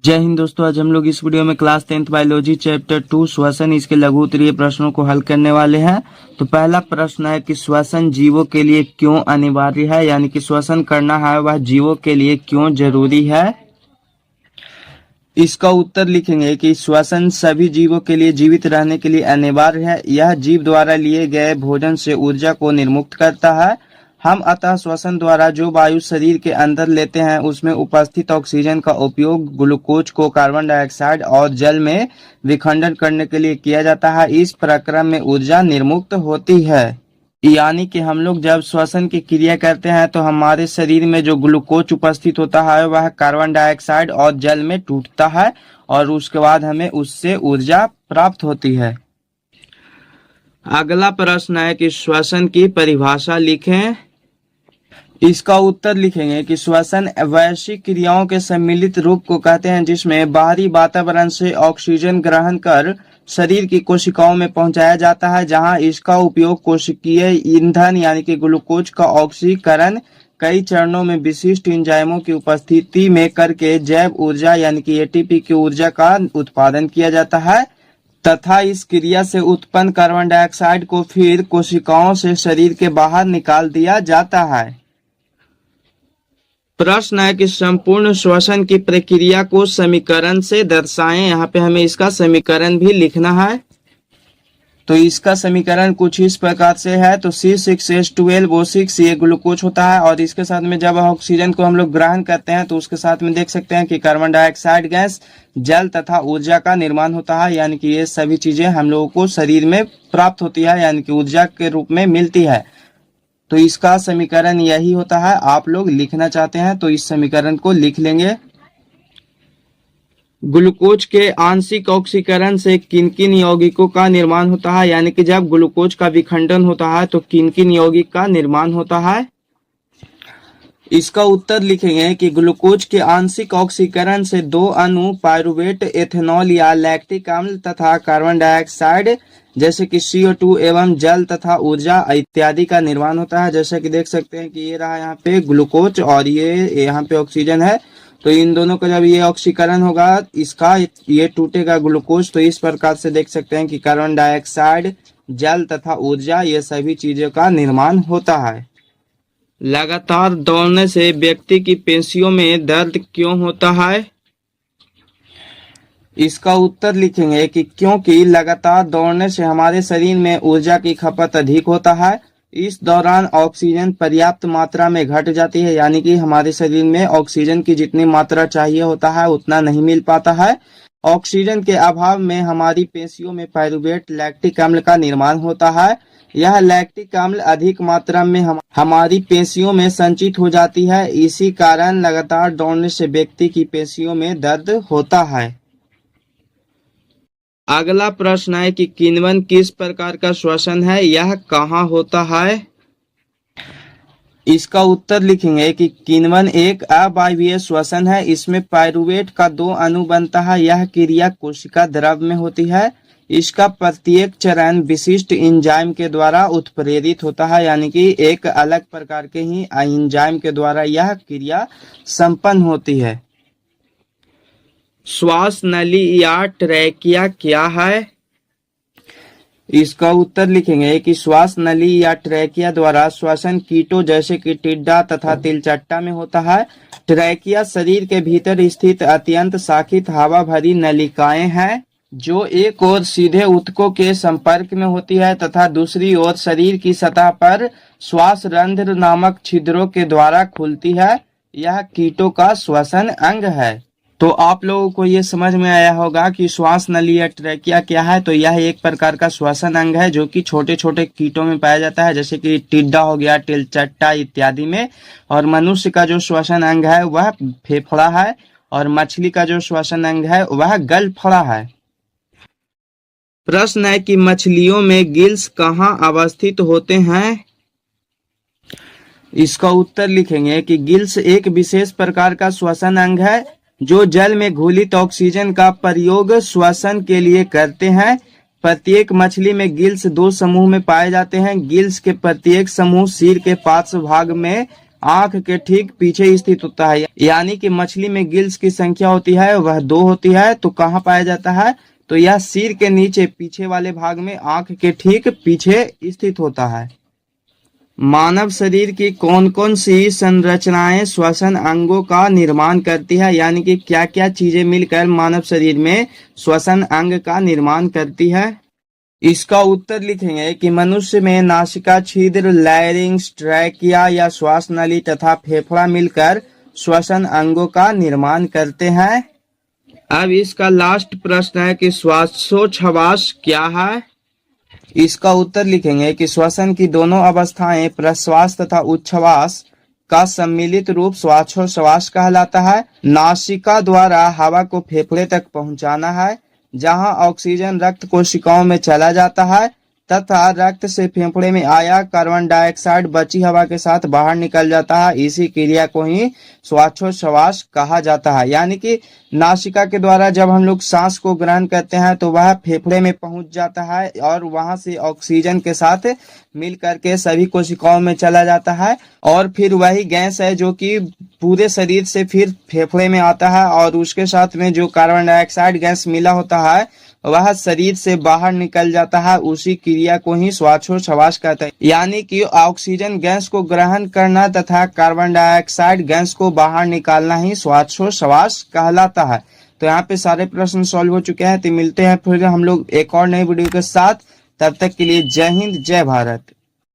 जय हिंद दोस्तों। आज हम लोग इस वीडियो में क्लास 10th बायोलॉजी चैप्टर 2 श्वसन इसके लघु उत्तरीय प्रश्नों को हल करने वाले हैं। तो पहला प्रश्न है कि श्वसन जीवों के लिए क्यों अनिवार्य है, यानी कि श्वसन करना है वह जीवों के लिए क्यों जरूरी है। इसका उत्तर लिखेंगे कि श्वसन सभी जीवों के लिए जीवित रहने के लिए अनिवार्य है। यह जीव द्वारा लिए गए भोजन से ऊर्जा को निर्मुक्त करता है। हम अतः श्वसन द्वारा जो वायु शरीर के अंदर लेते हैं उसमें उपस्थित ऑक्सीजन का उपयोग ग्लूकोज को कार्बन डाइऑक्साइड और जल में विखंडन करने के लिए किया जाता है। इस प्रक्रम में ऊर्जा निर्मुक्त होती है, यानी कि हम लोग जब श्वसन की क्रिया करते हैं तो हमारे शरीर में जो ग्लूकोज उपस्थित होता है वह कार्बन डाइऑक्साइड और जल में टूटता है और उसके बाद हमें उससे ऊर्जा प्राप्त होती है। अगला प्रश्न है कि श्वसन की परिभाषा लिखें। इसका उत्तर लिखेंगे कि श्वसन वैश्विक क्रियाओं के सम्मिलित रूप को कहते हैं जिसमें बाहरी वातावरण से ऑक्सीजन ग्रहण कर शरीर की कोशिकाओं में पहुंचाया जाता है, जहां इसका उपयोग कोशिकीय ईंधन यानी कि ग्लूकोज का ऑक्सीकरण कई चरणों में विशिष्ट एंजाइमों की उपस्थिति में करके जैव ऊर्जा यानी कि एटीपी की ऊर्जा का उत्पादन किया जाता है तथा इस क्रिया से उत्पन्न कार्बन डाइऑक्साइड को फिर कोशिकाओं से शरीर के बाहर निकाल दिया जाता है। प्रश्न है कि संपूर्ण श्वसन की प्रक्रिया को समीकरण से दर्शाएं। यहाँ पे हमें इसका समीकरण भी लिखना है। तो इसका समीकरण कुछ इस प्रकार से है। तो C6H12O6 ये ग्लूकोज होता है और इसके साथ में जब ऑक्सीजन को हम लोग ग्रहण करते हैं तो उसके साथ में देख सकते हैं कि कार्बन डाइऑक्साइड गैस, जल तथा ऊर्जा का निर्माण होता है, यानी कि ये सभी चीजें हम लोगों को शरीर में प्राप्त होती है, यानी कि ऊर्जा के रूप में मिलती है। तो इसका समीकरण यही होता है। आप लोग लिखना चाहते हैं तो इस समीकरण को लिख लेंगे। ग्लूकोज के आंशिक ऑक्सीकरण से किन किन यौगिकों का निर्माण होता है, यानी कि जब ग्लूकोज का विखंडन होता है तो किन किन यौगिक का निर्माण होता है। इसका उत्तर लिखेंगे कि ग्लूकोज के आंशिक ऑक्सीकरण से दो अणु पायरुवेट, एथेनॉल या लैक्टिक अम्ल तथा कार्बन डाइऑक्साइड जैसे कि CO2 एवं जल तथा ऊर्जा इत्यादि का निर्माण होता है। जैसे कि देख सकते हैं कि ये रहा यहाँ पे ग्लूकोज और ये यहाँ पे ऑक्सीजन है। तो इन दोनों का जब ये ऑक्सीकरण होगा इसका ये टूटेगा ग्लूकोज। तो इस प्रकार से देख सकते हैं कि कार्बन डाइऑक्साइड, जल तथा ऊर्जा ये सभी चीजों का निर्माण होता है। लगातार दौड़ने से व्यक्ति की पेशियों में दर्द क्यों होता है। इसका उत्तर लिखेंगे कि क्योंकि लगातार दौड़ने से हमारे शरीर में ऊर्जा की खपत अधिक होता है। इस दौरान ऑक्सीजन पर्याप्त मात्रा में घट जाती है, यानी कि हमारे शरीर में ऑक्सीजन की जितनी मात्रा चाहिए होता है उतना नहीं मिल पाता है। ऑक्सीजन के अभाव में हमारी पेशियों में पायरुवेट, लैक्टिक अम्ल का निर्माण होता है। यह लैक्टिक अम्ल अधिक मात्रा में हमारी पेशियों में संचित हो जाती है। इसी कारण लगातार दौड़ने से व्यक्ति की पेशियों में दर्द होता है। अगला प्रश्न है कि किण्वन किस प्रकार का श्वसन है, यह कहाँ होता है। इसका उत्तर लिखेंगे कि किण्वन एक अवायवीय श्वसन है। इसमें पायरुवेट का दो अणु बनता है। यह क्रिया कोशिका द्रव में होती है। इसका प्रत्येक चरण विशिष्ट एंजाइम के द्वारा उत्प्रेरित होता है, यानी कि एक अलग प्रकार के ही एंजाइम के द्वारा यह क्रिया संपन्न होती है। श्वास नली या ट्रैकिया क्या है। इसका उत्तर लिखेंगे कि श्वास नली या ट्रैकिया द्वारा श्वसन कीटों जैसे कि टिड्डा तथा तिलचट्टा में होता है। ट्रैकिया शरीर के भीतर स्थित अत्यंत शाखित हवा भरी नलिकाएं हैं जो एक ओर सीधे ऊतकों के संपर्क में होती है तथा दूसरी ओर शरीर की सतह पर श्वास रंध्र नामक छिद्रों के द्वारा खुलती है। यह कीटों का श्वसन अंग है। तो आप लोगों को ये समझ में आया होगा कि श्वास नली या ट्रैकिया क्या है। तो यह एक प्रकार का श्वसन अंग है जो कि छोटे छोटे कीटों में पाया जाता है, जैसे कि टिड्डा हो गया, तिलचट्टा इत्यादि में। और मनुष्य का जो श्वसन अंग है वह फेफड़ा है और मछली का जो श्वसन अंग है वह गलफड़ा है। प्रश्न है कि मछलियों में गिल्स कहाँ अवस्थित होते हैं। इसका उत्तर लिखेंगे कि गिल्स एक विशेष प्रकार का श्वसन अंग है जो जल में घुलित ऑक्सीजन का प्रयोग श्वसन के लिए करते हैं। प्रत्येक मछली में गिल्स दो समूह में पाए जाते हैं। गिल्स के प्रत्येक समूह सिर के पार्श्व भाग में आंख के ठीक पीछे स्थित होता है। यानी कि मछली में गिल्स की संख्या होती है वह 2 होती है, तो कहाँ पाया जाता है, तो यह सिर के नीचे पीछे वाले भाग में आंख के ठीक पीछे स्थित होता है। मानव शरीर की कौन कौन सी संरचनाएं श्वसन अंगों का निर्माण करती है, यानी कि क्या क्या चीजें मिलकर मानव शरीर में श्वसन अंग का निर्माण करती है। इसका उत्तर लिखेंगे कि मनुष्य में नासिका छिद्र, लैरिंक्स, ट्रैकिया या श्वास नली तथा फेफड़ा मिलकर श्वसन अंगों का निर्माण करते हैं। अब इसका लास्ट प्रश्न है कि श्वासोच्छ्वास क्या है। इसका उत्तर लिखेंगे कि श्वसन की दोनों अवस्थाएं प्रश्वास तथा उच्छ्वास का सम्मिलित रूप श्वासोच्छ्वास कहलाता है। नासिका द्वारा हवा को फेफड़े तक पहुंचाना है, जहां ऑक्सीजन रक्त कोशिकाओं में चला जाता है तथा रक्त से फेफड़े में आया कार्बन डाइऑक्साइड बची हवा के साथ बाहर निकल जाता है। इसी क्रिया को ही श्वासोच्छ्वास कहा जाता है। यानी कि नासिका के द्वारा जब हम लोग सांस को ग्रहण करते हैं तो वह फेफड़े में पहुंच जाता है और वहां से ऑक्सीजन के साथ मिल करके सभी कोशिकाओं में चला जाता है, और फिर वही गैस है जो कि पूरे शरीर से फिर फेफड़े में आता है, और उसके साथ में जो कार्बन डाइऑक्साइड गैस मिला होता है वह शरीर से बाहर निकल जाता है। उसी क्रिया को ही श्वासोच्छ्वास कहते हैं। यानी कि ऑक्सीजन गैस को ग्रहण करना तथा कार्बन डाइऑक्साइड गैस को बाहर निकालना ही श्वासोच्छ्वास कहलाता है। तो यहाँ पे सारे प्रश्न सॉल्व हो चुके हैं। तो मिलते हैं फिर हम लोग एक और नई वीडियो के साथ। तब तक के लिए जय हिंद, जय भारत।